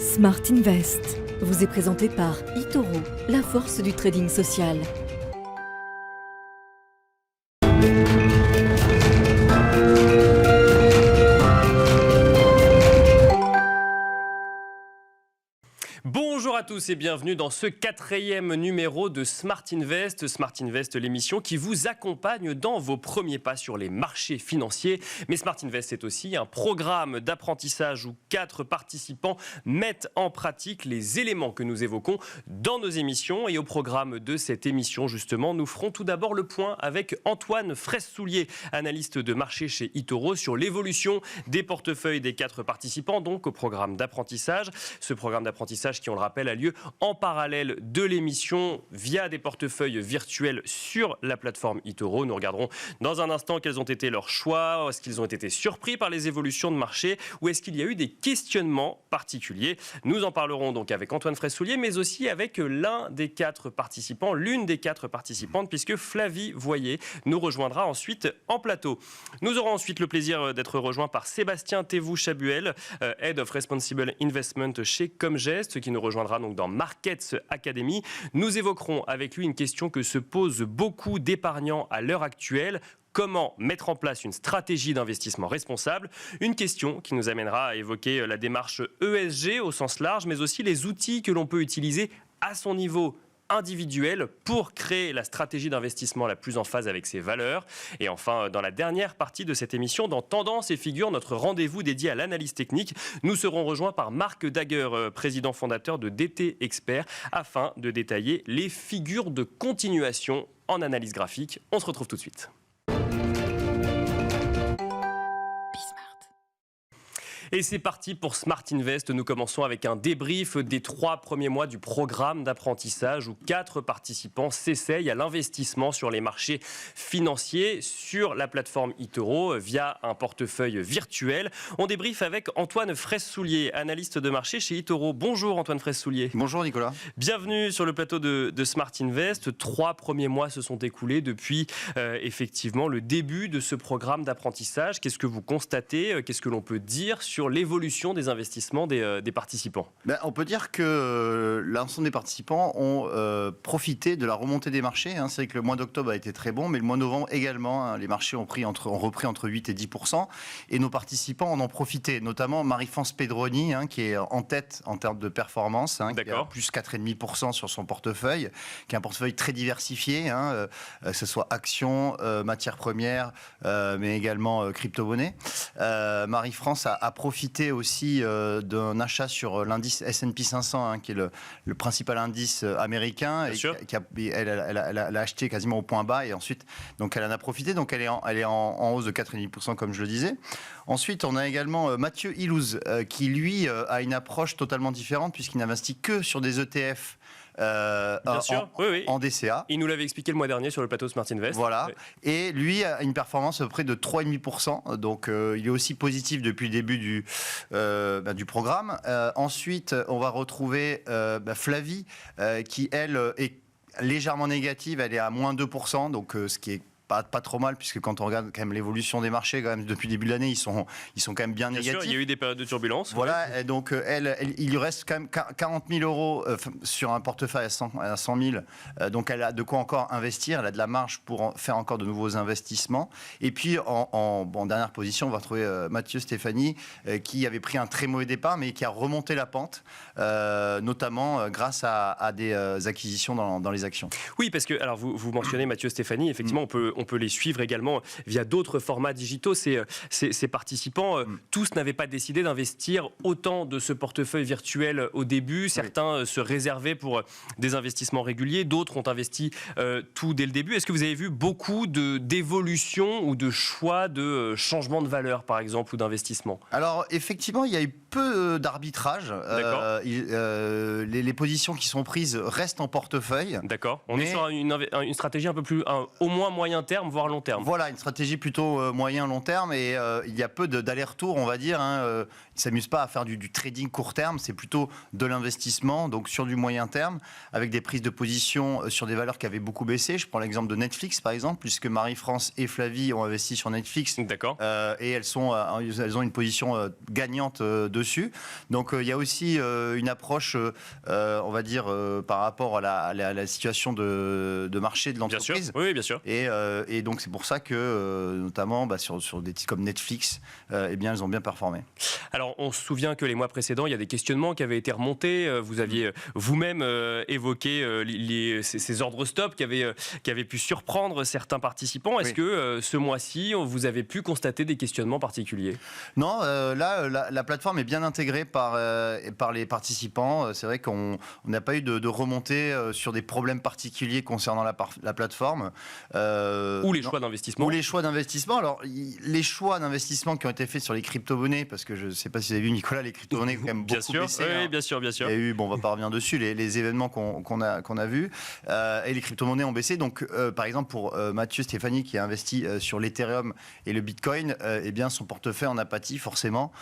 Smart Invest vous est présenté par eToro, la force du trading social. Bonjour à tous et bienvenue dans ce 4e numéro de Smart Invest. Smart Invest, l'émission qui vous accompagne dans vos premiers pas sur les marchés financiers. Mais Smart Invest, c'est aussi un programme d'apprentissage où 4 participants mettent en pratique les éléments que nous évoquons dans nos émissions. Et au programme de cette émission, justement, nous ferons tout d'abord le point avec Antoine Fraisse-Soulier, analyste de marché chez eToro, sur l'évolution des portefeuilles des 4 participants, donc au programme d'apprentissage. Ce programme d'apprentissage qui, on le rappelle, a lieu en parallèle de l'émission via des portefeuilles virtuels sur la plateforme eToro. Nous regarderons dans un instant quels ont été leurs choix, est-ce qu'ils ont été surpris par les évolutions de marché ou est-ce qu'il y a eu des questionnements particuliers. Nous en parlerons donc avec Antoine Fraisse-Soulier, mais aussi avec l'une des 4 participantes, puisque Flavie Voyer nous rejoindra ensuite en plateau. Nous aurons ensuite le plaisir d'être rejoints par Sébastien Thévou-Chabuel, Head of Responsible Investment chez Comgest, qui nous rejoindra donc dans Markets Academy. Nous évoquerons avec lui une question que se posent beaucoup d'épargnants à l'heure actuelle. Comment mettre en place une stratégie d'investissement responsable? Une question qui nous amènera à évoquer la démarche ESG au sens large, mais aussi les outils que l'on peut utiliser à son niveau individuel pour créer la stratégie d'investissement la plus en phase avec ses valeurs. Et enfin, dans la dernière partie de cette émission, dans Tendance et Figure, notre rendez-vous dédié à l'analyse technique, nous serons rejoints par Marc Daguer, président fondateur de DT Expert, afin de détailler les figures de continuation en analyse graphique. On se retrouve tout de suite. Et c'est parti pour Smart Invest. Nous commençons avec un débrief des 3 premiers mois du programme d'apprentissage où 4 participants s'essayent à l'investissement sur les marchés financiers sur la plateforme eToro via un portefeuille virtuel. On débriefe avec Antoine Fraisse-Soulier, analyste de marché chez eToro. Bonjour Antoine Fraisse-Soulier. Bonjour Nicolas. Bienvenue sur le plateau de Smart Invest. 3 premiers mois se sont écoulés depuis effectivement le début de ce programme d'apprentissage. Qu'est-ce que vous constatez? Qu'est-ce que l'on peut dire sur l'évolution des investissements des participants? On peut dire que l'ensemble des participants ont profité de la remontée des marchés. C'est vrai que le mois d'octobre a été très bon, mais le mois de novembre également. Les marchés ont repris entre 8 et 10%. Et nos participants en ont profité, notamment Marie-France Pedroni, qui est en tête en termes de performance, qui a plus 4,5% sur son portefeuille, qui est un portefeuille très diversifié, que ce soit actions, matières premières, mais également crypto-monnaies. Marie-France a profité aussi d'un achat sur l'indice S&P 500, qui est le principal indice américain. Elle a acheté quasiment au point bas et ensuite donc elle en a profité. Donc elle est en hausse de 4,5% comme je le disais. Ensuite, on a également Mathieu Ilouz qui lui a une approche totalement différente puisqu'il n'investit que sur des ETF. En DCA. Il nous l'avait expliqué le mois dernier sur le plateau Smart Invest. Voilà. Oui. Et lui a une performance à peu près de 3,5%. Donc, il est aussi positif depuis le début du programme. Ensuite, on va retrouver Flavie, qui, elle, est légèrement négative. Elle est à moins 2%. Donc, ce qui est pas trop mal, puisque quand on regarde quand même l'évolution des marchés, quand même, depuis le début de l'année, ils sont quand même bien négatifs. Sûr, il y a eu des périodes de turbulence. Voilà, ouais. Et donc il lui reste quand même 40 000 euros sur un portefeuille à 100 000. Donc elle a de quoi encore investir, elle a de la marge pour faire encore de nouveaux investissements. Et puis en dernière position, on va retrouver Mathieu Stéphanie, qui avait pris un très mauvais départ, mais qui a remonté la pente, notamment grâce à des acquisitions dans les actions. Oui, parce que alors vous mentionnez Mathieu Stéphanie, effectivement, on peut les suivre également via d'autres formats digitaux. Ces participants, tous n'avaient pas décidé d'investir autant de ce portefeuille virtuel au début. Certains se réservaient pour des investissements réguliers, d'autres ont investi tout dès le début. Est-ce que vous avez vu beaucoup d'évolutions ou de choix de changement de valeur, par exemple, ou d'investissement? Alors, effectivement, il y a eu peu d'arbitrage. Les positions qui sont prises restent en portefeuille. D'accord. On est sur une stratégie un peu plus, au moins moyen terme, voire long terme. Voilà, une stratégie plutôt moyen-long terme, et il y a peu d'aller-retour, on va dire. Ils ne s'amusent pas à faire du trading court terme, c'est plutôt de l'investissement, donc sur du moyen terme, avec des prises de position sur des valeurs qui avaient beaucoup baissé. Je prends l'exemple de Netflix, par exemple, puisque Marie-France et Flavie ont investi sur Netflix. D'accord. Et elles ont une position gagnante dessus. Donc il y a aussi une approche, on va dire, par rapport à la situation de marché de l'entreprise. Bien sûr, oui, bien sûr. Et donc c'est pour ça que, notamment sur des titres comme Netflix, eh bien, elles ont bien performé. Alors, on se souvient que les mois précédents, il y a des questionnements qui avaient été remontés. Vous aviez vous-même évoqué ces ordres stop qui avaient pu surprendre certains participants. Est-ce que ce mois-ci, vous avez pu constater des questionnements particuliers ? Non, là, la plateforme est bien intégrée par les participants. C'est vrai qu'on n'a pas eu de remontée sur des problèmes particuliers concernant la plateforme. Ou les choix d'investissement. Ou les choix d'investissement. Alors, les choix d'investissement qui ont été faits sur les crypto-monnaies, parce que je ne sais pas si vous avez vu, Nicolas, les crypto-monnaies ont quand même beaucoup baissé. Oui, bien sûr. Il y a eu, on ne va pas revenir dessus, les événements qu'on a vus, et les crypto-monnaies ont baissé. Donc, par exemple, pour Mathieu Stéphanie, qui a investi sur l'Ethereum et le Bitcoin, eh bien, son portefeuille en a pâti, forcément,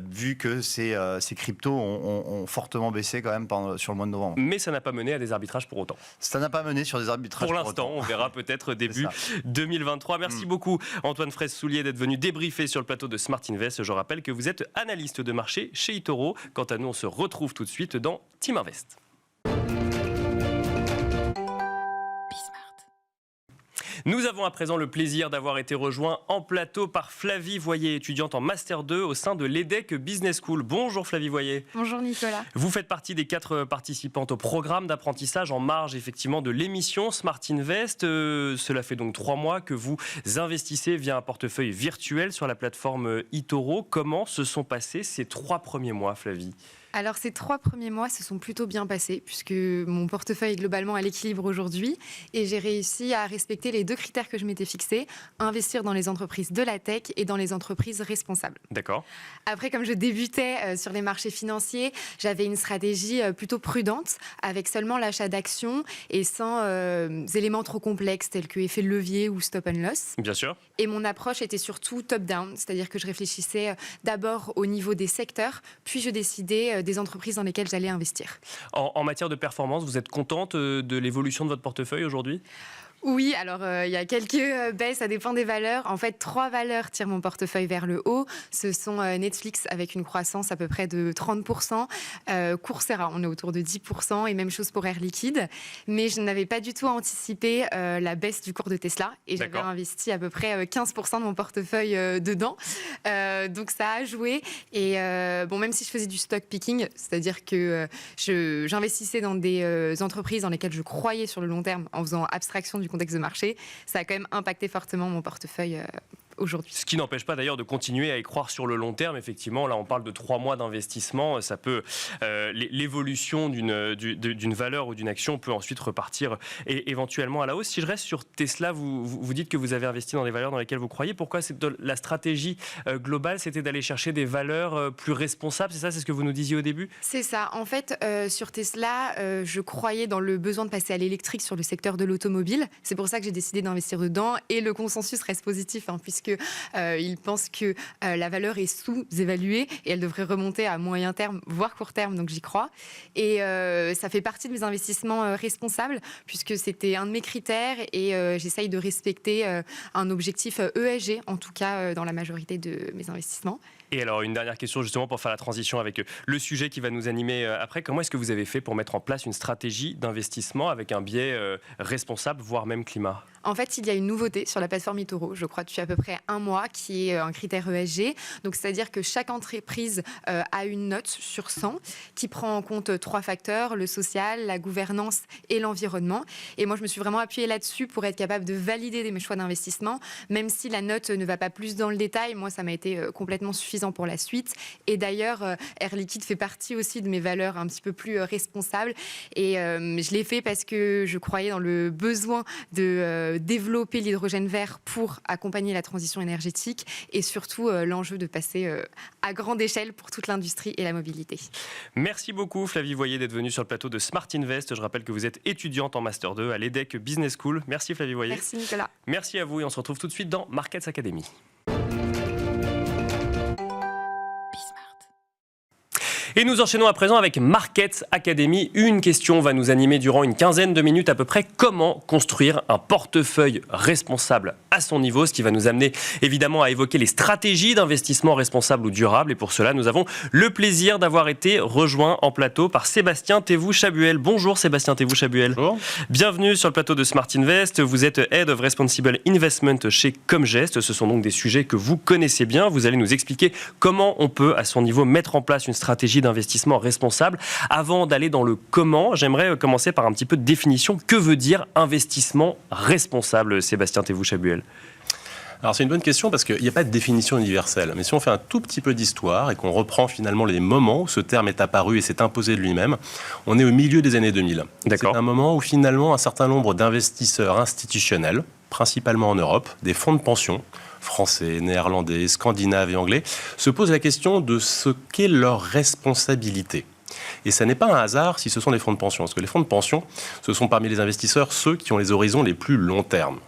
vu que ces cryptos ont fortement baissé quand même sur le mois de novembre. Mais ça n'a pas mené à des arbitrages pour autant. Ça n'a pas mené sur des arbitrages pour l'instant. On verra peut-être début 2023. Merci beaucoup, Antoine Fraisse-Soulier, d'être venu débriefer sur le plateau de Smart Invest. Je rappelle que vous êtes analyste de marché chez eToro. Quant à nous, on se retrouve tout de suite dans Team Invest. Nous avons à présent le plaisir d'avoir été rejoints en plateau par Flavie Voyer, étudiante en Master 2 au sein de l'EDEC Business School. Bonjour Flavie Voyer. Bonjour Nicolas. Vous faites partie des 4 participantes au programme d'apprentissage en marge effectivement de l'émission Smart Invest. Cela fait donc 3 mois que vous investissez via un portefeuille virtuel sur la plateforme eToro. Comment se sont passés ces 3 premiers mois, Flavie ? Alors ces 3 premiers mois se sont plutôt bien passés puisque mon portefeuille est globalement à l'équilibre aujourd'hui et j'ai réussi à respecter les 2 critères que je m'étais fixés, investir dans les entreprises de la tech et dans les entreprises responsables. D'accord. Après, comme je débutais sur les marchés financiers, j'avais une stratégie plutôt prudente avec seulement l'achat d'actions et sans éléments trop complexes tels que effet de levier ou stop and loss. Bien sûr. Et mon approche était surtout top-down, c'est-à-dire que je réfléchissais d'abord au niveau des secteurs, puis je décidais des entreprises dans lesquelles j'allais investir. En matière de performance, vous êtes contente de l'évolution de votre portefeuille aujourd'hui ? Oui, alors il y a quelques baisses, ça dépend des valeurs. En fait, 3 valeurs tirent mon portefeuille vers le haut. Ce sont Netflix avec une croissance à peu près de 30%, Coursera, on est autour de 10%, et même chose pour Air Liquide. Mais je n'avais pas du tout anticipé la baisse du cours de Tesla, et j'avais investi à peu près 15% de mon portefeuille dedans. Donc ça a joué, et même si je faisais du stock picking, c'est-à-dire que j'investissais dans des entreprises dans lesquelles je croyais sur le long terme en faisant abstraction du contexte de marché, ça a quand même impacté fortement mon portefeuille aujourd'hui. Ce qui n'empêche pas d'ailleurs de continuer à y croire sur le long terme. Effectivement, là on parle de 3 mois d'investissement. Ça peut, l'évolution d'une valeur ou d'une action peut ensuite repartir et éventuellement à la hausse. Si je reste sur Tesla, vous dites que vous avez investi dans des valeurs dans lesquelles vous croyez. Pourquoi la stratégie globale, c'était d'aller chercher des valeurs plus responsables? C'est ça, c'est ce que vous nous disiez au début? C'est ça. En fait, sur Tesla, je croyais dans le besoin de passer à l'électrique sur le secteur de l'automobile. C'est pour ça que j'ai décidé d'investir dedans, et le consensus reste positif, puisque ils pensent que la valeur est sous-évaluée et elle devrait remonter à moyen terme, voire court terme, donc j'y crois. Et ça fait partie de mes investissements responsables, puisque c'était un de mes critères, et j'essaye de respecter un objectif ESG, en tout cas dans la majorité de mes investissements. Et alors, une dernière question justement pour faire la transition avec le sujet qui va nous animer après. Comment est-ce que vous avez fait pour mettre en place une stratégie d'investissement avec un biais responsable, voire même climat? En fait, il y a une nouveauté sur la plateforme eToro, je crois depuis à peu près 1 mois, qui est un critère ESG. Donc, c'est-à-dire que chaque entreprise a une note sur 100 qui prend en compte 3 facteurs, le social, la gouvernance et l'environnement. Et moi, je me suis vraiment appuyée là-dessus pour être capable de valider mes choix d'investissement, même si la note ne va pas plus dans le détail. Moi, ça m'a été complètement suffisant suffisant pour la suite. Et d'ailleurs, Air Liquide fait partie aussi de mes valeurs un petit peu plus responsables. Et je l'ai fait parce que je croyais dans le besoin de développer l'hydrogène vert pour accompagner la transition énergétique et surtout l'enjeu de passer à grande échelle pour toute l'industrie et la mobilité. Merci beaucoup Flavie Voyer d'être venue sur le plateau de Smart Invest. Je rappelle que vous êtes étudiante en Master 2 à l'EDEC Business School. Merci Flavie Voyer. Merci Nicolas. Merci à vous et on se retrouve tout de suite dans Markets Academy. Et nous enchaînons à présent avec Markets Academy. Une question va nous animer durant une quinzaine de minutes à peu près. Comment construire un portefeuille responsable à son niveau? Ce qui va nous amener évidemment à évoquer les stratégies d'investissement responsable ou durable. Et pour cela, nous avons le plaisir d'avoir été rejoints en plateau par Sébastien Thévoux-Chabuel. Bonjour Sébastien Thévoux-Chabuel. Bonjour. Bienvenue sur le plateau de Smart Invest. Vous êtes Head of Responsible Investment chez Comgest. Ce sont donc des sujets que vous connaissez bien. Vous allez nous expliquer comment on peut à son niveau mettre en place une stratégie d'investissement responsable. Avant d'aller dans le comment, j'aimerais commencer par un petit peu de définition. Que veut dire investissement responsable, Sébastien Thévoux-Chabuel? Alors c'est une bonne question parce qu'il n'y a pas de définition universelle. Mais si on fait un tout petit peu d'histoire et qu'on reprend finalement les moments où ce terme est apparu et s'est imposé de lui-même, on est au milieu des années 2000. D'accord. C'est un moment où finalement un certain nombre d'investisseurs institutionnels, principalement en Europe, des fonds de pension, français, néerlandais, scandinaves et anglais, se posent la question de ce qu'est leur responsabilité. Et ça n'est pas un hasard si ce sont des fonds de pension. Parce que les fonds de pension, ce sont parmi les investisseurs ceux qui ont les horizons les plus long terme.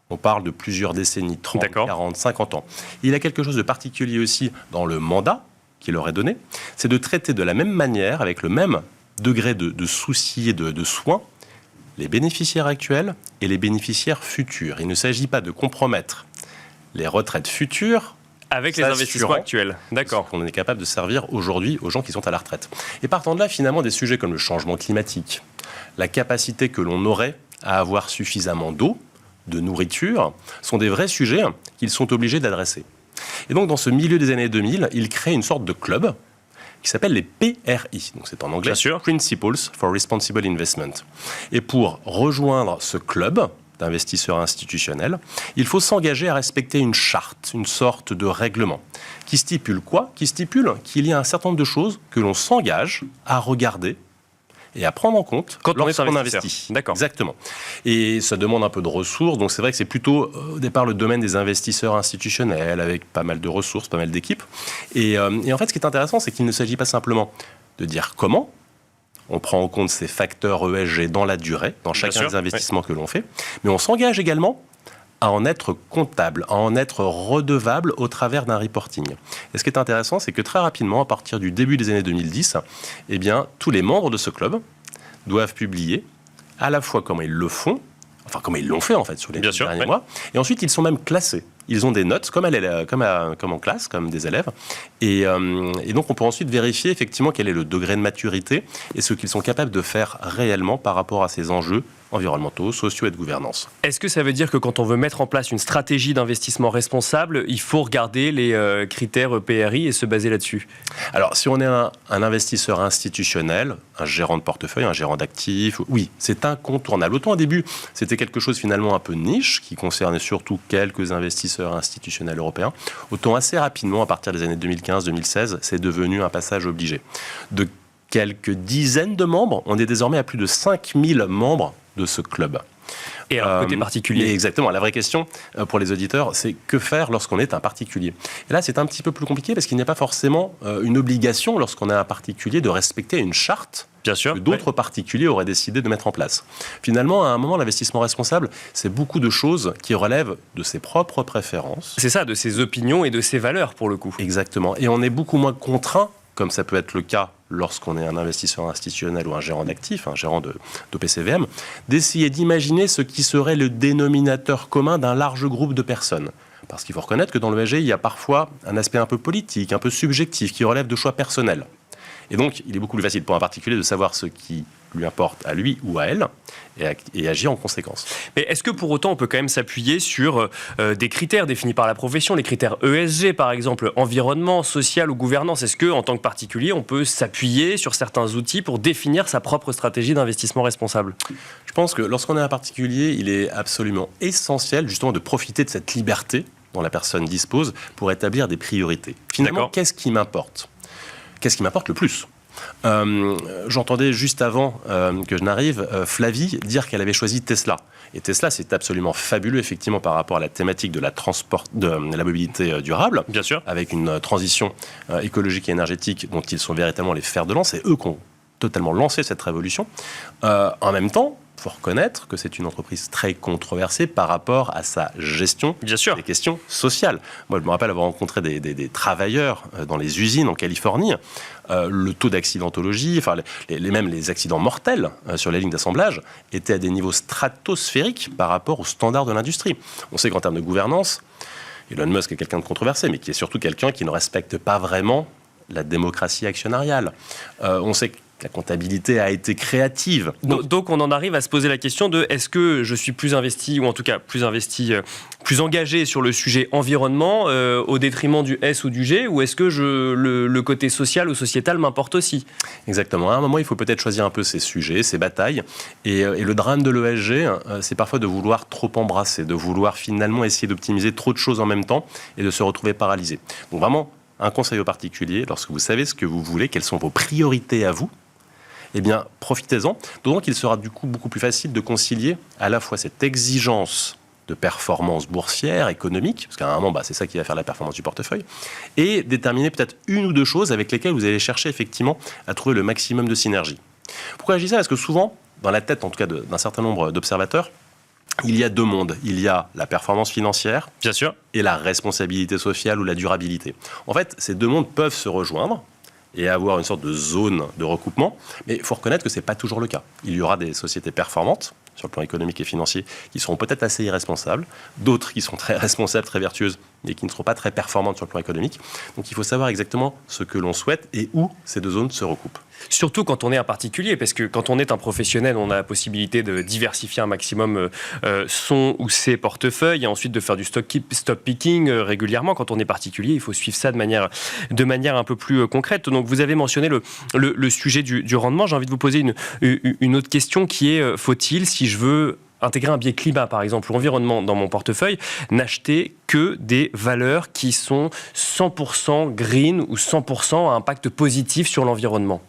On parle de plusieurs décennies, 30, D'accord. 40, 50 ans. Il y a quelque chose de particulier aussi dans le mandat qui leur est donné, c'est de traiter de la même manière, avec le même degré de souci et de soin, les bénéficiaires actuels et les bénéficiaires futurs. Il ne s'agit pas de compromettre les retraites futures avec les investissements actuels. D'accord. qu'on est capable de servir aujourd'hui aux gens qui sont à la retraite. Et partant de là, finalement, des sujets comme le changement climatique, la capacité que l'on aurait à avoir suffisamment d'eau, de nourriture, sont des vrais sujets qu'ils sont obligés d'adresser. Et donc, dans ce milieu des années 2000, ils créent une sorte de club qui s'appelle les PRI. Donc, c'est en anglais, Bien sûr. Principles for Responsible Investment. Et pour rejoindre ce club d'investisseurs institutionnels, il faut s'engager à respecter une charte, une sorte de règlement, qui stipule quoi? Qui stipule qu'il y a un certain nombre de choses que l'on s'engage à regarder et à prendre en compte Quand on est lorsqu'on investisseur. investit. D'accord. Exactement. Et ça demande un peu de ressources, donc c'est vrai que c'est plutôt au départ le domaine des investisseurs institutionnels, avec pas mal de ressources, pas mal d'équipes. Et en fait, ce qui est intéressant, c'est qu'il ne s'agit pas simplement de dire comment on prend en compte ces facteurs ESG dans la durée, dans chacun des investissements que l'on fait, mais on s'engage également à en être comptable, à en être redevable au travers d'un reporting. Et ce qui est intéressant, c'est que très rapidement, à partir du début des années 2010, eh bien, tous les membres de ce club doivent publier à la fois comment ils le font, enfin comment ils l'ont fait en fait sur les derniers mois, et ensuite ils sont même classés. Ils ont des notes comme en classe, comme des élèves. Et donc, on peut ensuite vérifier effectivement quel est le degré de maturité et ce qu'ils sont capables de faire réellement par rapport à ces enjeux environnementaux, sociaux et de gouvernance. Est-ce que ça veut dire que quand on veut mettre en place une stratégie d'investissement responsable, il faut regarder les critères PRI et se baser là-dessus? Alors, si on est un investisseur institutionnel, un gérant de portefeuille, un gérant d'actifs, oui, c'est incontournable. Autant au début, c'était quelque chose finalement un peu niche, qui concernait surtout quelques investisseurs institutionnels européens, autant assez rapidement, à partir des années 2015-2016, c'est devenu un passage obligé. De quelques dizaines de membres, on est désormais à plus de 5000 membres de ce club. Et un côté particulier. Exactement. La vraie question pour les auditeurs, c'est que faire lorsqu'on est un particulier? Et là, c'est un petit peu plus compliqué parce qu'il n'y a pas forcément une obligation lorsqu'on est un particulier de respecter une charte que d'autres particuliers auraient décidé de mettre en place. Finalement, à un moment, l'investissement responsable, c'est beaucoup de choses qui relèvent de ses propres préférences. C'est ça, de ses opinions et de ses valeurs pour le coup. Exactement. Et on est beaucoup moins contraint, comme ça peut être le cas lorsqu'on est un investisseur institutionnel ou un gérant d'actifs, un gérant d'OPCVM, d'essayer d'imaginer ce qui serait le dénominateur commun d'un large groupe de personnes. Parce qu'il faut reconnaître que dans l'ESG, il y a parfois un aspect un peu politique, un peu subjectif, qui relève de choix personnels. Et donc, il est beaucoup plus facile pour un particulier de savoir ce qui lui importe à lui ou à elle et agir en conséquence. Mais est-ce que pour autant on peut quand même s'appuyer sur des critères définis par la profession, les critères ESG par exemple, environnement, social ou gouvernance? Est-ce que en tant que particulier on peut s'appuyer sur certains outils pour définir sa propre stratégie d'investissement responsable? Je pense que lorsqu'on est un particulier, il est absolument essentiel justement de profiter de cette liberté dont la personne dispose pour établir des priorités. Finalement, D'accord. qu'est-ce qui m'importe ? Qu'est-ce qui m'importe le plus ? J'entendais juste avant que je n'arrive Flavie dire qu'elle avait choisi Tesla. Et Tesla, c'est absolument fabuleux, effectivement, par rapport à la thématique de la mobilité durable, Bien sûr. avec une transition écologique et énergétique dont ils sont véritablement les fers de lance. C'est eux qui ont totalement lancé cette révolution. En même temps, il faut reconnaître que c'est une entreprise très controversée par rapport à sa gestion Bien sûr. des questions sociales. Moi, je me rappelle avoir rencontré des travailleurs dans les usines en Californie. Le taux d'accidentologie, enfin, même les accidents mortels sur les lignes d'assemblage étaient à des niveaux stratosphériques par rapport aux standards de l'industrie. On sait qu'en termes de gouvernance, Elon Musk est quelqu'un de controversé, mais qui est surtout quelqu'un qui ne respecte pas vraiment la démocratie actionnariale. On sait que la comptabilité a été créative. Donc on en arrive à se poser la question de est-ce que je suis plus investi, ou en tout cas plus investi, plus engagé sur le sujet environnement au détriment du S ou du G, ou est-ce que le côté social ou sociétal m'importe aussi ? Exactement. À un moment, il faut peut-être choisir un peu ses sujets, ses batailles. Et le drame de l'ESG, c'est parfois de vouloir trop embrasser, de vouloir finalement essayer d'optimiser trop de choses en même temps et de se retrouver paralysé. Donc vraiment, un conseil au particulier, lorsque vous savez ce que vous voulez, quelles sont vos priorités à vous, eh bien, profitez-en. D'autant qu'il sera du coup beaucoup plus facile de concilier à la fois cette exigence de performance boursière, économique, parce qu'à un moment, c'est ça qui va faire la performance du portefeuille, et déterminer peut-être une ou deux choses avec lesquelles vous allez chercher effectivement à trouver le maximum de synergie. Pourquoi je dis ça ? Parce que souvent, dans la tête en tout cas d'un certain nombre d'observateurs, il y a deux mondes. Il y a la performance financière, Bien sûr. et la responsabilité sociale ou la durabilité. En fait, ces deux mondes peuvent se rejoindre et avoir une sorte de zone de recoupement, mais il faut reconnaître que ce n'est pas toujours le cas. Il y aura des sociétés performantes, sur le plan économique et financier, qui seront peut-être assez irresponsables, d'autres qui sont très responsables, très vertueuses, mais qui ne seront pas très performantes sur le plan économique. Donc il faut savoir exactement ce que l'on souhaite et où ces deux zones se recoupent. Surtout quand on est un particulier, parce que quand on est un professionnel, on a la possibilité de diversifier un maximum son ou ses portefeuilles et ensuite de faire du stock picking régulièrement. Quand on est particulier, il faut suivre ça de manière un peu plus concrète. Donc vous avez mentionné le sujet du rendement. J'ai envie de vous poser une autre question qui est, faut-il, si je veux intégrer un biais climat, par exemple, ou environnement dans mon portefeuille, n'acheter que des valeurs qui sont 100% green ou 100% à impact positif sur l'environnement ?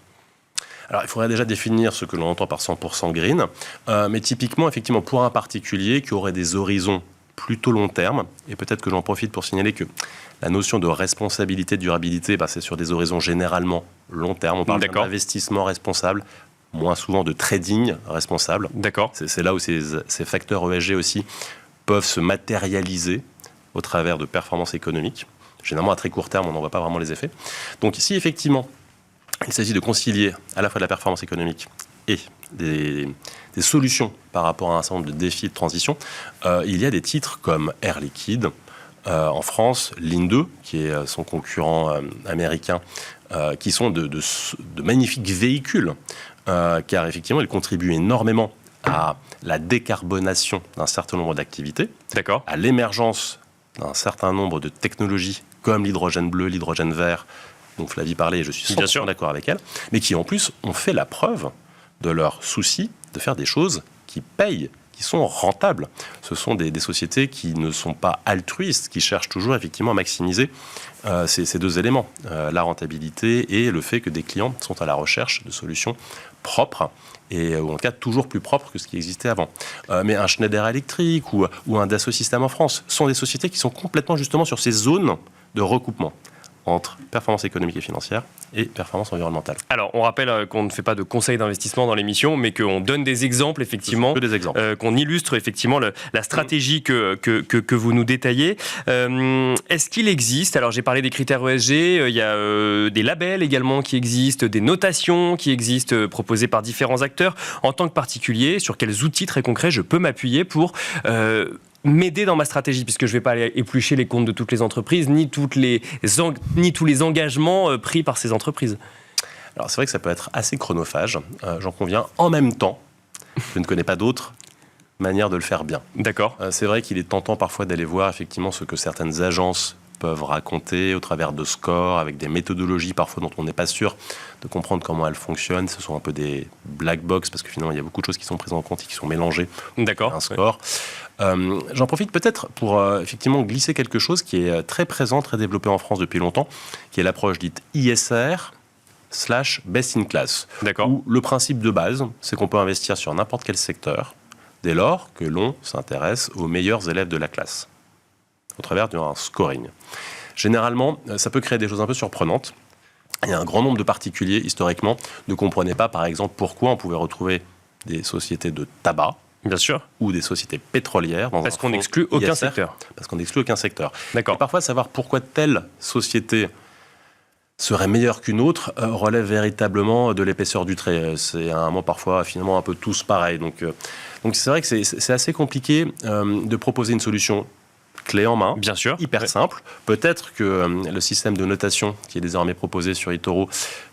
Alors, il faudrait déjà définir ce que l'on entend par 100% green, mais typiquement, effectivement, pour un particulier qui aurait des horizons plutôt long terme, et peut-être que j'en profite pour signaler que la notion de responsabilité, de durabilité, c'est sur des horizons généralement long terme. On parle d'investissement responsable, moins souvent de trading responsable. D'accord. C'est là où ces facteurs ESG aussi peuvent se matérialiser au travers de performances économiques. Généralement, à très court terme, on n'en voit pas vraiment les effets. Donc, si effectivement, il s'agit de concilier à la fois de la performance économique et des solutions par rapport à un certain nombre de défis de transition, il y a des titres comme Air Liquide, en France, Linde, qui est son concurrent américain, qui sont de magnifiques véhicules, car effectivement, ils contribuent énormément à la décarbonation d'un certain nombre d'activités, à l'émergence d'un certain nombre de technologies comme l'hydrogène bleu, l'hydrogène vert, dont Flavie parlait, et je suis 100% d'accord avec elle, mais qui en plus ont fait la preuve de leur souci de faire des choses qui payent, qui sont rentables. Ce sont des sociétés qui ne sont pas altruistes, qui cherchent toujours effectivement à maximiser ces deux éléments, la rentabilité et le fait que des clients sont à la recherche de solutions propres, et en tout cas toujours plus propres que ce qui existait avant. Mais un Schneider Electric ou un Dassault Systèmes en France sont des sociétés qui sont complètement justement sur ces zones de recoupement entre performance économique et financière et performance environnementale. Alors, on rappelle qu'on ne fait pas de conseils d'investissement dans l'émission, mais qu'on donne des exemples, effectivement, qu'on illustre effectivement la stratégie que vous nous détaillez. Est-ce qu'il existe, alors j'ai parlé des critères ESG, il y a des labels également qui existent, des notations qui existent proposées par différents acteurs. En tant que particulier, sur quels outils très concrets je peux m'appuyer pour m'aider dans ma stratégie, puisque je ne vais pas aller éplucher les comptes de toutes les entreprises, ni tous les engagements pris par ces entreprises. Alors c'est vrai que ça peut être assez chronophage, j'en conviens. En même temps, je ne connais pas d'autres manières de le faire bien. D'accord. C'est vrai qu'il est tentant parfois d'aller voir effectivement ce que certaines agences peuvent raconter au travers de scores, avec des méthodologies parfois dont on n'est pas sûr de comprendre comment elles fonctionnent. Ce sont un peu des black box parce que finalement il y a beaucoup de choses qui sont prises en compte et qui sont mélangées D'accord. à un score. J'en profite peut-être pour effectivement glisser quelque chose qui est très présent, très développé en France depuis longtemps, qui est l'approche dite ISR / best in class. D'accord. Où le principe de base, c'est qu'on peut investir sur n'importe quel secteur dès lors que l'on s'intéresse aux meilleurs élèves de la classe, au travers d'un scoring. Généralement, ça peut créer des choses un peu surprenantes. Il y a un grand nombre de particuliers, historiquement, ne comprenaient pas, par exemple, pourquoi on pouvait retrouver des sociétés de tabac, Bien sûr. ou des sociétés pétrolières dans Parce un qu'on fonds n'exclut aucun ISR, secteur. Parce qu'on n'exclut aucun secteur. D'accord. Et parfois, savoir pourquoi telle société serait meilleure qu'une autre relève véritablement de l'épaisseur du trait. C'est à un moment parfois finalement un peu tous pareils. Donc c'est vrai que c'est assez compliqué de proposer une solution clé en main, Bien sûr. hyper simple. Peut-être que le système de notation qui est désormais proposé sur eToro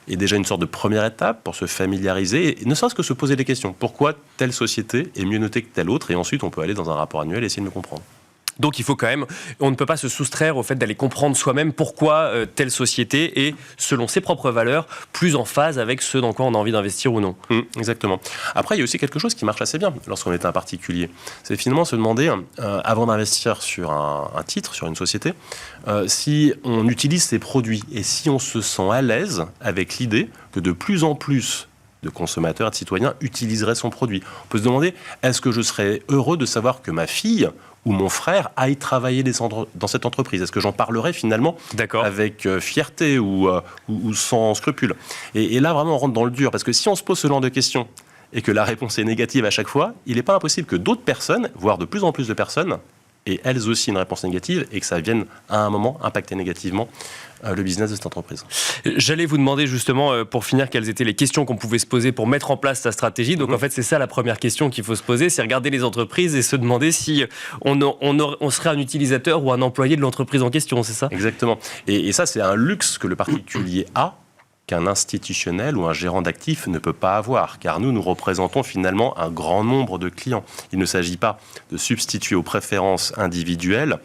est déjà une sorte de première étape pour se familiariser et ne serait-ce que se poser des questions. Pourquoi telle société est mieux notée que telle autre? Et ensuite, on peut aller dans un rapport annuel et essayer de le comprendre. Donc il faut quand même, on ne peut pas se soustraire au fait d'aller comprendre soi-même pourquoi telle société est, selon ses propres valeurs, plus en phase avec ce dans quoi on a envie d'investir ou non. Exactement. Après, il y a aussi quelque chose qui marche assez bien lorsqu'on est un particulier. C'est finalement se demander, avant d'investir sur un titre, sur une société, si on utilise ses produits et si on se sent à l'aise avec l'idée que de plus en plus de consommateurs et de citoyens utiliseraient son produit. On peut se demander, est-ce que je serais heureux de savoir que ma fille ou mon frère aille travailler dans cette entreprise? Est-ce que j'en parlerai finalement avec fierté ou sans scrupule? Et là, vraiment, on rentre dans le dur. Parce que si on se pose ce genre de questions et que la réponse est négative à chaque fois, il n'est pas impossible que d'autres personnes, voire de plus en plus de personnes, aient elles aussi une réponse négative et que ça vienne à un moment impacter négativement le business de cette entreprise. J'allais vous demander justement, pour finir, quelles étaient les questions qu'on pouvait se poser pour mettre en place sa stratégie. Donc en fait, c'est ça la première question qu'il faut se poser, c'est regarder les entreprises et se demander si on serait un utilisateur ou un employé de l'entreprise en question, c'est ça? Exactement. Et ça, c'est un luxe que le particulier a, qu'un institutionnel ou un gérant d'actifs ne peut pas avoir, car nous représentons finalement un grand nombre de clients. Il ne s'agit pas de substituer aux préférences individuelles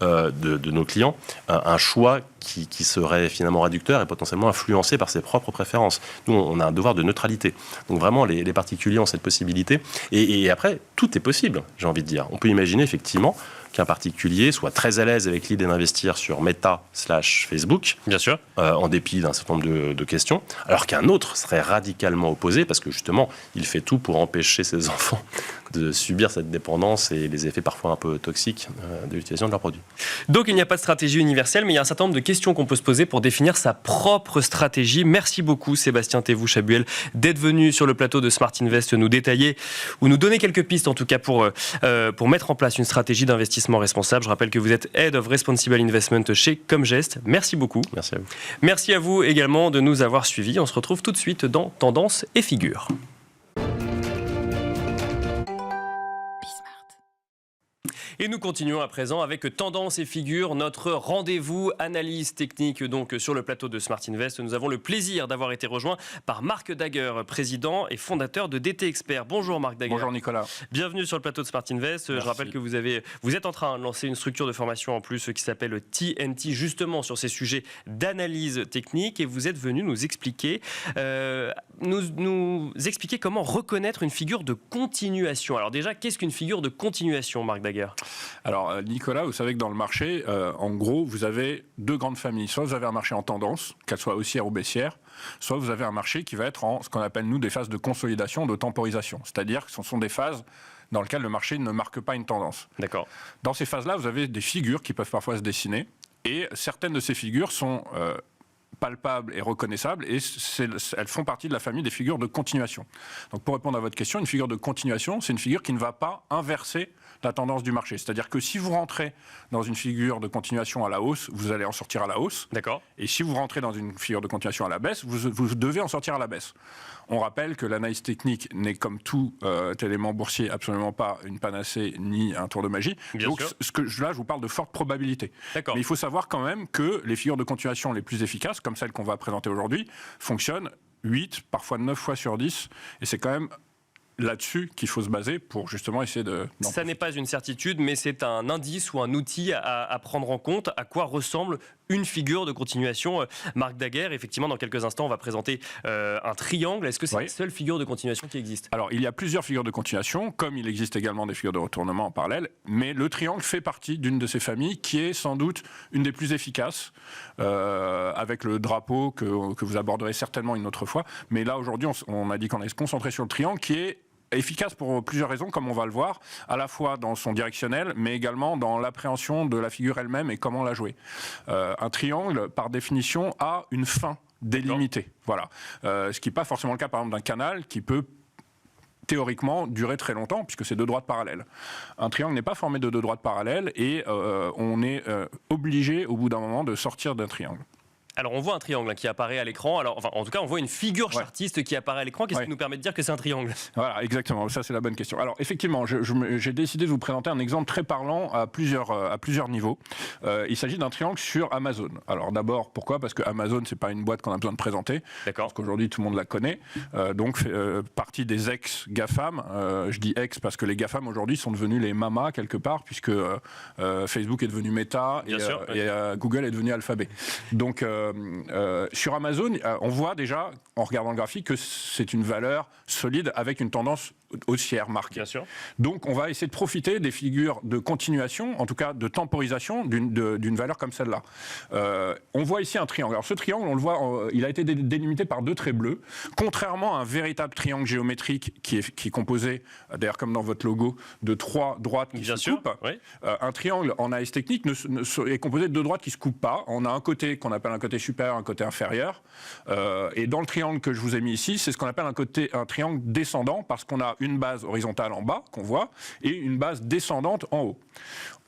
de nos clients un choix qui serait finalement réducteur et potentiellement influencé par ses propres préférences. Nous, on a un devoir de neutralité. Donc vraiment, les particuliers ont cette possibilité. Et après, tout est possible, j'ai envie de dire. On peut imaginer effectivement qu'un particulier soit très à l'aise avec l'idée d'investir sur Meta / Facebook, Bien sûr. en dépit d'un certain nombre de questions, alors qu'un autre serait radicalement opposé parce que justement, il fait tout pour empêcher ses enfants de subir cette dépendance et les effets parfois un peu toxiques de l'utilisation de leurs produits. Donc il n'y a pas de stratégie universelle, mais il y a un certain nombre de questions qu'on peut se poser pour définir sa propre stratégie. Merci beaucoup Sébastien Thévoux-Chabuel d'être venu sur le plateau de Smart Invest nous détailler ou nous donner quelques pistes en tout cas pour mettre en place une stratégie d'investissement responsable. Je rappelle que vous êtes Head of Responsible Investment chez Comgest. Merci beaucoup. Merci à vous. Merci à vous également de nous avoir suivis. On se retrouve tout de suite dans Tendance et Figures. Et nous continuons à présent avec Tendance et Figures, notre rendez-vous analyse technique donc sur le plateau de Smart Invest. Nous avons le plaisir d'avoir été rejoints par Marc Daguer, président et fondateur de DT Expert. Bonjour Marc Daguer. Bonjour Nicolas. Bienvenue sur le plateau de Smart Invest. Merci. Je rappelle que vous êtes en train de lancer une structure de formation en plus qui s'appelle TNT, justement sur ces sujets d'analyse technique. Et vous êtes venu nous expliquer, comment reconnaître une figure de continuation. Alors déjà, qu'est-ce qu'une figure de continuation, Marc Daguer ? Alors Nicolas, vous savez que dans le marché, en gros, vous avez deux grandes familles. Soit vous avez un marché en tendance, qu'elle soit haussière ou baissière, soit vous avez un marché qui va être en ce qu'on appelle nous des phases de consolidation, de temporisation. C'est-à-dire que ce sont des phases dans lesquelles le marché ne marque pas une tendance. D'accord. Dans ces phases-là, vous avez des figures qui peuvent parfois se dessiner, et certaines de ces figures sont palpables et reconnaissables, et elles font partie de la famille des figures de continuation. Donc pour répondre à votre question, une figure de continuation, c'est une figure qui ne va pas inverser la tendance du marché. C'est-à-dire que si vous rentrez dans une figure de continuation à la hausse, vous allez en sortir à la hausse. D'accord. Et si vous rentrez dans une figure de continuation à la baisse, vous devez en sortir à la baisse. On rappelle que l'analyse technique n'est comme tout élément boursier absolument pas une panacée ni un tour de magie. Bien Donc sûr. là, je vous parle de forte probabilité. D'accord. Mais il faut savoir quand même que les figures de continuation les plus efficaces, comme celles qu'on va présenter aujourd'hui, fonctionnent 8, parfois 9 fois sur 10. Et c'est quand même là-dessus qu'il faut se baser pour justement essayer de... Ça n'est pas une certitude, mais c'est un indice ou un outil à prendre en compte. À quoi ressemble une figure de continuation? Marc Daguerre, effectivement, dans quelques instants, on va présenter un triangle. Est-ce que c'est la seule figure de continuation qui existe? Alors, il y a plusieurs figures de continuation, comme il existe également des figures de retournement en parallèle, mais le triangle fait partie d'une de ces familles qui est sans doute une des plus efficaces, avec le drapeau que vous aborderez certainement une autre fois. Mais là, aujourd'hui, on a dit qu'on allait se concentrer sur le triangle qui est efficace pour plusieurs raisons, comme on va le voir, à la fois dans son directionnel, mais également dans l'appréhension de la figure elle-même et comment la jouer. Un triangle, par définition, a une fin délimitée. Voilà. Ce qui n'est pas forcément le cas, par exemple, d'un canal qui peut théoriquement durer très longtemps, puisque c'est deux droites parallèles. Un triangle n'est pas formé de deux droites parallèles et on est obligé, au bout d'un moment, de sortir d'un triangle. Alors on voit un triangle qui apparaît à l'écran. Alors en tout cas on voit une figure chartiste qui apparaît à l'écran. Qu'est-ce qui nous permet de dire que c'est un triangle? Voilà, exactement. Ça c'est la bonne question. Alors effectivement, j'ai décidé de vous présenter un exemple très parlant à plusieurs niveaux. Il s'agit d'un triangle sur Amazon. Alors d'abord, pourquoi? Parce que Amazon c'est pas une boîte qu'on a besoin de présenter. D'accord. Parce qu'aujourd'hui tout le monde la connaît. Donc partie des ex-GAFAM. Je dis ex parce que les GAFAM aujourd'hui sont devenus les mamas quelque part, puisque Facebook est devenu Meta et Google est devenu Alphabet. Donc sur Amazon, on voit déjà, en regardant le graphique, que c'est une valeur solide avec une tendance haussière marquée. Bien sûr. Donc on va essayer de profiter des figures de continuation, en tout cas de temporisation d'une valeur comme celle-là. On voit ici un triangle. Alors ce triangle, on le voit, il a été délimité par deux traits bleus, contrairement à un véritable triangle géométrique qui est composé, d'ailleurs comme dans votre logo, de trois droites qui se coupent. Oui. Un triangle en AS technique est composé de deux droites qui ne se coupent pas. On a un côté qu'on appelle un côté supérieur, un côté inférieur. Et dans le triangle que je vous ai mis ici, c'est ce qu'on appelle un triangle descendant, parce qu'on a une base horizontale en bas, qu'on voit, et une base descendante en haut.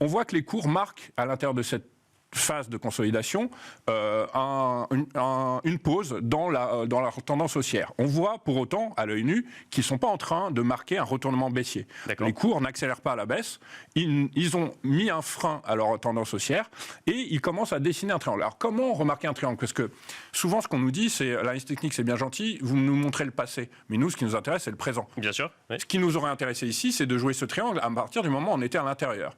On voit que les courbes marquent, à l'intérieur de cette phase de consolidation, une pause dans la tendance haussière. On voit pour autant, à l'œil nu, qu'ils ne sont pas en train de marquer un retournement baissier. Les cours n'accélèrent pas à la baisse, ils ont mis un frein à leur tendance haussière et ils commencent à dessiner un triangle. Alors comment remarquer un triangle? Parce que souvent ce qu'on nous dit, c'est l'analyse technique c'est bien gentil, vous nous montrez le passé, mais nous ce qui nous intéresse c'est le présent. Bien sûr. Oui. Ce qui nous aurait intéressé ici, c'est de jouer ce triangle à partir du moment où on était à l'intérieur.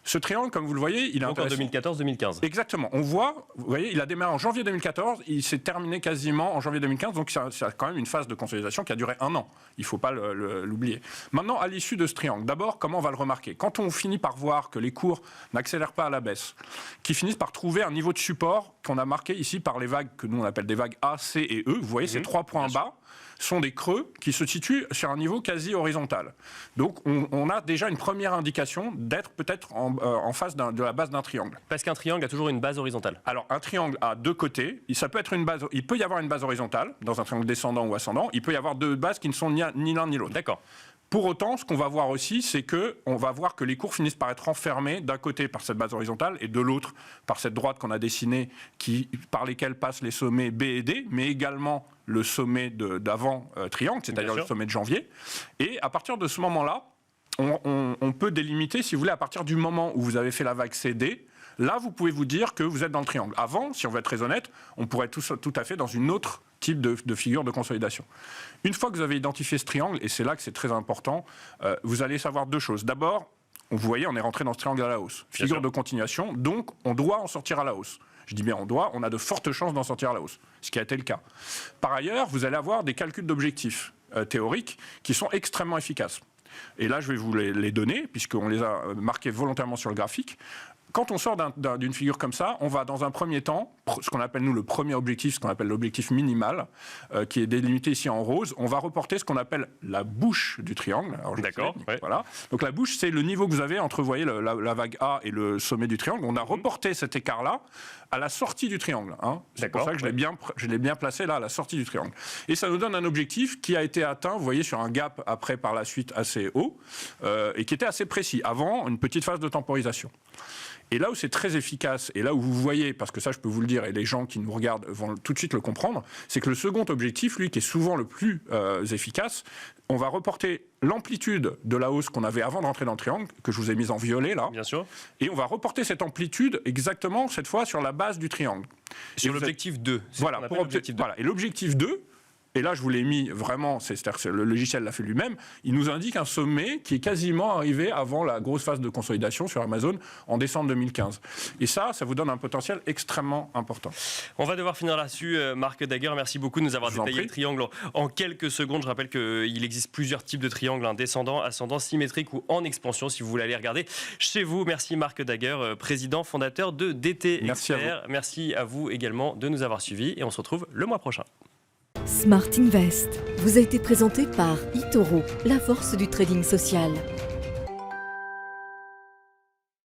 Ce triangle, comme vous le voyez, il est intéressant. En 2014-2015. Exactement. On voit, vous voyez, il a démarré en janvier 2014, il s'est terminé quasiment en janvier 2015, donc c'est quand même une phase de consolidation qui a duré 1 an. Il ne faut pas l'oublier. Maintenant, à l'issue de ce triangle, d'abord, comment on va le remarquer? Quand on finit par voir que les cours n'accélèrent pas à la baisse, qu'ils finissent par trouver un niveau de support qu'on a marqué ici par les vagues que nous on appelle des vagues A, C et E, vous voyez ces 3 points bas, sont des creux qui se situent sur un niveau quasi horizontal. Donc on a déjà une première indication d'être peut-être en face de la base d'un triangle. Parce qu'un triangle a toujours une base horizontale. Alors un triangle a deux côtés. Ça peut être il peut y avoir une base horizontale dans un triangle descendant ou ascendant. Il peut y avoir deux bases qui ne sont ni l'un ni l'autre. D'accord. Pour autant, ce qu'on va voir aussi, c'est qu'on va voir que les cours finissent par être enfermés d'un côté par cette base horizontale et de l'autre par cette droite qu'on a dessinée par lesquelles passent les sommets B et D, mais également le sommet d'avant triangle, c'est-à-dire le sommet de janvier. Et à partir de ce moment-là, on peut délimiter, si vous voulez, à partir du moment où vous avez fait la vague CD, là, vous pouvez vous dire que vous êtes dans le triangle. Avant, si on veut être très honnête, on pourrait être tout à fait dans une autre type de figure de consolidation. Une fois que vous avez identifié ce triangle, et c'est là que c'est très important, vous allez savoir deux choses. D'abord, vous voyez, on est rentré dans ce triangle à la hausse. Figure de continuation, donc on doit en sortir à la hausse. Je dis bien on a de fortes chances d'en sortir à la hausse, ce qui a été le cas. Par ailleurs, vous allez avoir des calculs d'objectifs théoriques qui sont extrêmement efficaces. Et là, je vais vous les donner, puisqu'on les a marqués volontairement sur le graphique. Quand on sort d'une figure comme ça, on va dans un premier temps, ce qu'on appelle nous le premier objectif, ce qu'on appelle l'objectif minimal, qui est délimité ici en rose, on va reporter ce qu'on appelle la bouche du triangle. D'accord. Ouais. Voilà. Donc la bouche, c'est le niveau que vous avez entre, vous voyez, la vague A et le sommet du triangle. On a reporté cet écart-là à la sortie du triangle. Hein. C'est pour ça que je l'ai bien placé là, à la sortie du triangle. Et ça nous donne un objectif qui a été atteint, vous voyez, sur un gap après par la suite assez haut, et qui était assez précis, avant une petite phase de temporisation. Et là où c'est très efficace, et là où vous voyez, parce que ça je peux vous le dire, et les gens qui nous regardent vont tout de suite le comprendre, c'est que le second objectif, lui, qui est souvent le plus efficace, on va reporter l'amplitude de la hausse qu'on avait avant de rentrer dans le triangle, que je vous ai mise en violet là. Bien sûr. Et on va reporter cette amplitude exactement, cette fois, sur la base du triangle. Sur l'objectif 2. Voilà, et l'objectif 2, Et là, je vous l'ai mis vraiment, c'est-à-dire que le logiciel l'a fait lui-même, il nous indique un sommet qui est quasiment arrivé avant la grosse phase de consolidation sur Amazon en décembre 2015. Et ça vous donne un potentiel extrêmement important. On va devoir finir là-dessus. Marc Daguerre, merci beaucoup de nous avoir Je vous en détaillé le prie. triangle en quelques secondes. Je rappelle qu'il existe plusieurs types de triangles, descendant, ascendant, symétrique ou en expansion, si vous voulez aller regarder chez vous. Merci Marc Daguerre, président fondateur de DT Merci à Expert. Merci à vous également de nous avoir suivis et on se retrouve le mois prochain. Smart Invest vous a été présenté par eToro, la force du trading social.